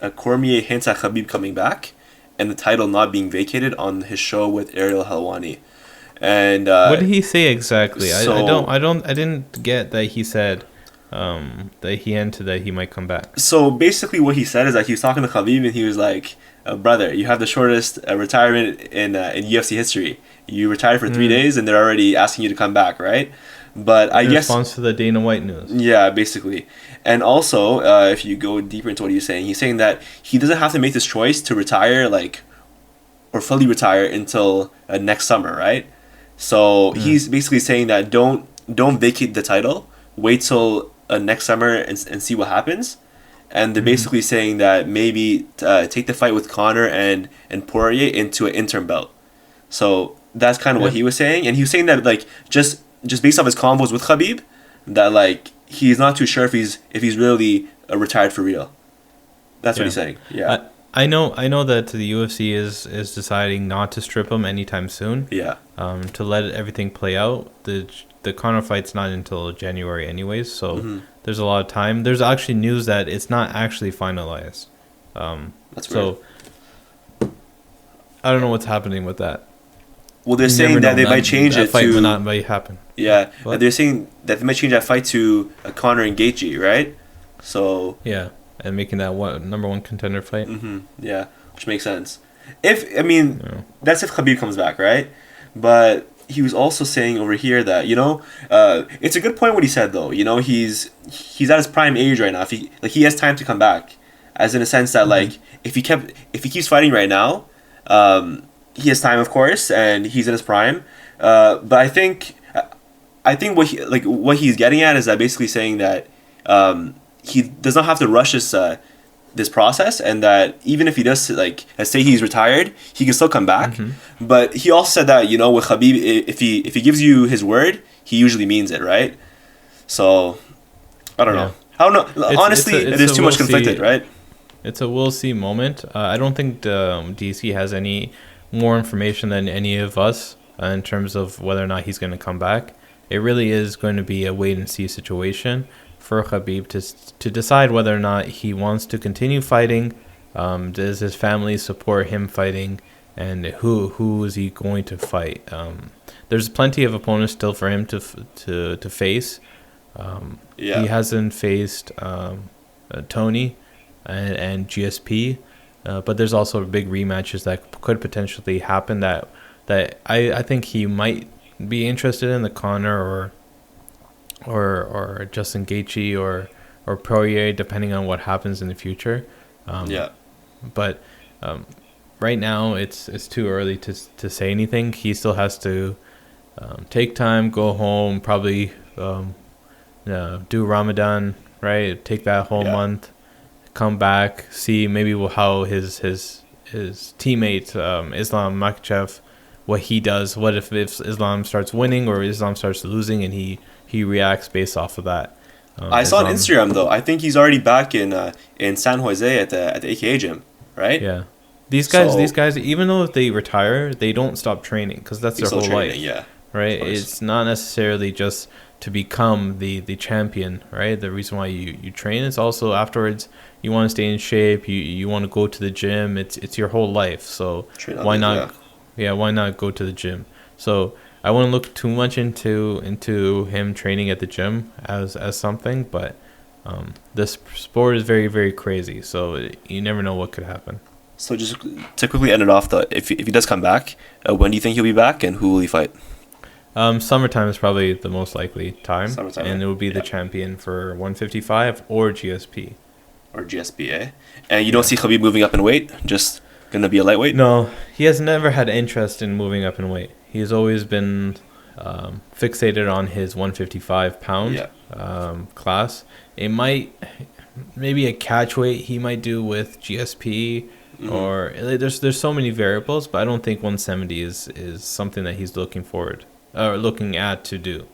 Cormier hints at Khabib coming back, and the title not being vacated on his show with Ariel Helwani. And what did he say exactly? So, I didn't get that he said that he hinted that he might come back. So basically, what he said is that he was talking to Khabib, and he was like, "Brother, you have the shortest retirement in UFC history. You retired for 3 days, and they're already asking you to come back, right?" But I In guess response to the Dana White news. yeah, basically. And also, if you go deeper into what he's saying that he doesn't have to make this choice to retire, like, or fully retire until next summer, right? So he's basically saying that don't vacate the title. Wait till next summer and see what happens. And they're basically saying that maybe take the fight with Conor and Poirier into an interim belt. So that's kind of what he was saying, and he was saying that like just based off his convos with Khabib, that like he's not too sure if he's really retired for real. That's what he's saying. Yeah. I know that the UFC is deciding not to strip him anytime soon. Yeah. To let everything play out. The Conor fight's not until January anyways, so there's a lot of time. There's actually news that it's not actually finalized. That's weird. So I don't know what's happening with that. Well, they're saying that they might change it fight to. Will not might happen. Yeah, they're saying that they might change that fight to Conor and Gaethje, right? So. Yeah, and making that number one contender fight. Yeah, which makes sense. That's if Khabib comes back, right? But he was also saying over here that it's a good point what he said though. He's at his prime age right now. If he has time to come back, as in a sense that like if he keeps fighting right now, he has time, of course, and he's in his prime. But I think what he's getting at is that basically saying that he does not have to rush this process, and that even if he does like say he's retired, he can still come back. But he also said that with Khabib, if he gives you his word, he usually means it, right? So I don't know. I don't know. Honestly, there's too much conflicted, right? It's a we'll see moment. I don't think DC has any more information than any of us in terms of whether or not he's going to come back. It really is going to be a wait and see situation for Khabib to decide whether or not he wants to continue fighting. Does his family support him fighting, and who is he going to fight? There's plenty of opponents still for him to face. He hasn't faced Tony and GSP, but there's also big rematches that could potentially happen that I think he might be interested in, the Conor or Justin Gaethje or Poirier, depending on what happens in the future. But right now it's too early to say anything. He still has to take time, go home, probably do Ramadan, right? Take that whole month, come back, see maybe how his teammate Islam Makhachev, what he does. What if Islam starts winning or Islam starts losing, and he reacts based off of that. I saw on Instagram though. I think he's already back in San Jose at the AKA gym, right? Yeah. These guys, even though they retire, they don't stop training because that's their whole life. Yeah. Right. It's not necessarily just to become the champion, right? The reason why you train is also afterwards you want to stay in shape. You want to go to the gym. It's your whole life. So why not? Yeah. Why not go to the gym? So I wouldn't look too much into him training at the gym as something, but this sport is very, very crazy. So you never know what could happen. So just to quickly end it off, though, if he does come back, when do you think he'll be back, and who will he fight? Summertime is probably the most likely time, Summertime, and it would be the champion for 155 or GSP. Or GSP, eh? And you don't see Khabib moving up in weight? Just gonna be a lightweight? No, he has never had interest in moving up in weight. He's always been fixated on his 155-pound class. It might, maybe a catch weight he might do with GSP, or there's so many variables, but I don't think 170 is something that he's looking at to do.